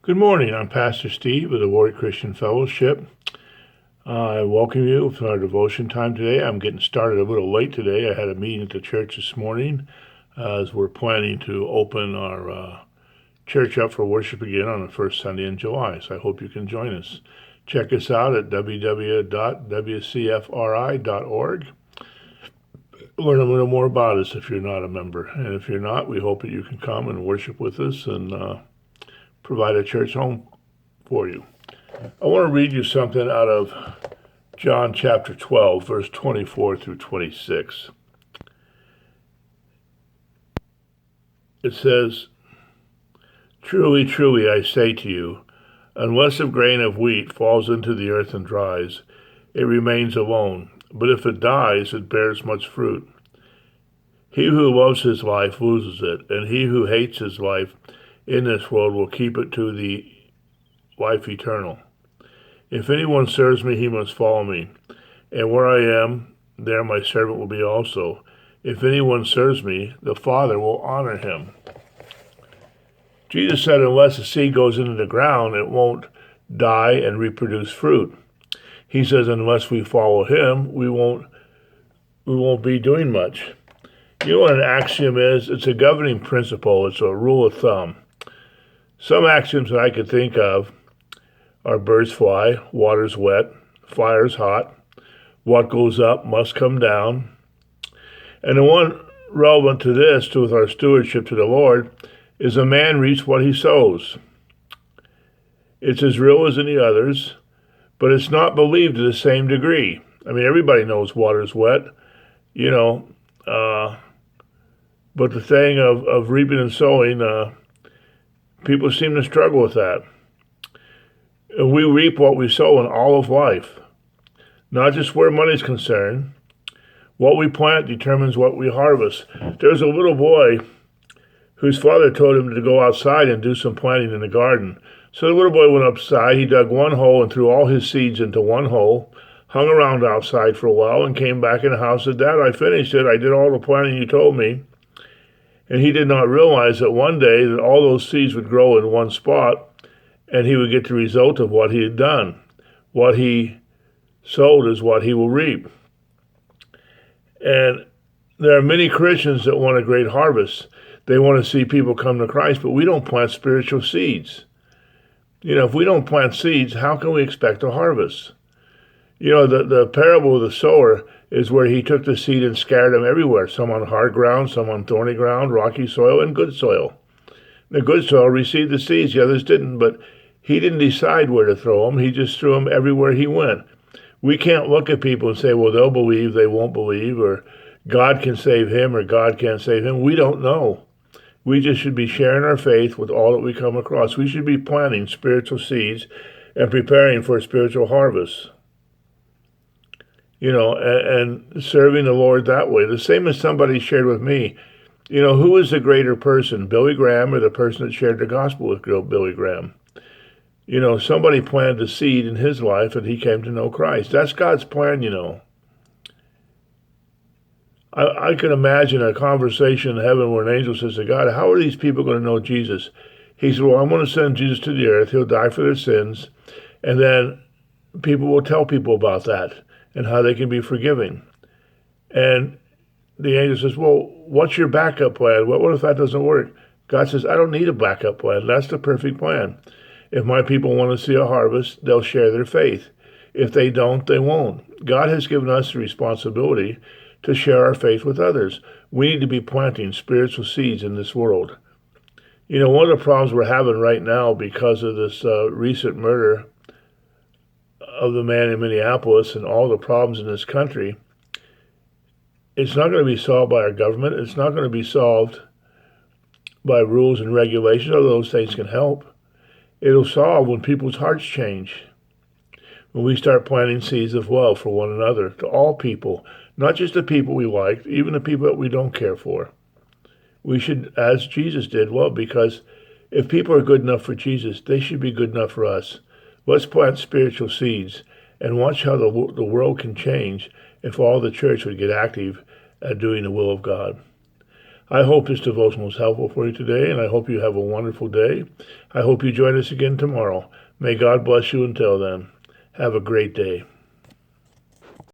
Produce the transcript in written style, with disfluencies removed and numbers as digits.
Good morning. I'm Pastor Steve of the Warrior Christian Fellowship. I welcome you to our devotion time today. I'm getting started a little late today. I had a meeting at the church this morning as we're planning to open our church up for worship again on the first Sunday in July. So I hope you can join us. Check us out at www.wcfri.org. Learn a little more about us if you're not a member. And if you're not, we hope that you can come and worship with us and provide a church home for you. I want to read you something out of John chapter 12, verse 24 through 26. It says, "Truly, truly, I say to you, unless a grain of wheat falls into the earth and dries, it remains alone. But if it dies, it bears much fruit. He who loves his life loses it, and he who hates his life in this world will keep it to the life eternal. If anyone serves me, he must follow me. And where I am, there my servant will be also. If anyone serves me, the Father will honor him." Jesus said unless a seed goes into the ground, it won't die and reproduce fruit. He says unless we follow him, we won't be doing much. You know what an axiom is? It's a governing principle. It's a rule of thumb. Some axioms that I could think of are birds fly, water's wet, fire's hot, what goes up must come down. And the one relevant to this, with our stewardship to the Lord, is a man reaps what he sows. It's as real as any others, but it's not believed to the same degree. I mean, everybody knows water's wet, but the thing of reaping and sowing, people seem to struggle with that. And we reap what we sow in all of life, not just where money's concerned. What we plant determines what we harvest. There's a little boy whose father told him to go outside and do some planting in the garden. So the little boy went outside, he dug one hole and threw all his seeds into one hole, hung around outside for a while, and came back in the house and said, "Dad, I finished it. I did all the planting you told me." And he did not realize that one day that all those seeds would grow in one spot and he would get the result of what he had done. What he sowed is what he will reap. And there are many Christians that want a great harvest. They want to see people come to Christ, but we don't plant spiritual seeds. If we don't plant seeds, how can we expect a harvest? The parable of the sower is where he took the seed and scattered them everywhere, some on hard ground, some on thorny ground, rocky soil, and good soil. The good soil received the seeds, the others didn't, but he didn't decide where to throw them. He just threw them everywhere he went. We can't look at people and say, well, they'll believe, they won't believe, or God can save him or God can't save him. We don't know. We just should be sharing our faith with all that we come across. We should be planting spiritual seeds and preparing for a spiritual harvest. And serving the Lord that way. The same as somebody shared with me. Who is the greater person, Billy Graham or the person that shared the gospel with Billy Graham? Somebody planted a seed in his life and he came to know Christ. That's God's plan, I can imagine a conversation in heaven where an angel says to God, how are these people going to know Jesus? He said, well, I'm going to send Jesus to the earth. He'll die for their sins. And then people will tell people about that and how they can be forgiving. And the angel says, well, what's your backup plan? What if that doesn't work? God says, I don't need a backup plan. That's the perfect plan. If my people want to see a harvest, they'll share their faith. If they don't, they won't. God has given us the responsibility to share our faith with others. We need to be planting spiritual seeds in this world. One of the problems we're having right now because of this recent murder of the man in Minneapolis and all the problems in this country, it's not going to be solved by our government. It's not going to be solved by rules and regulations, although those things can help. It'll solve when people's hearts change. When we start planting seeds of love for one another, to all people, not just the people we like, even the people that we don't care for. We should, as Jesus did, love, because if people are good enough for Jesus, they should be good enough for us. Let's plant spiritual seeds and watch how the world can change if all the church would get active at doing the will of God. I hope this devotion was helpful for you today, and I hope you have a wonderful day. I hope you join us again tomorrow. May God bless you until then. Have a great day.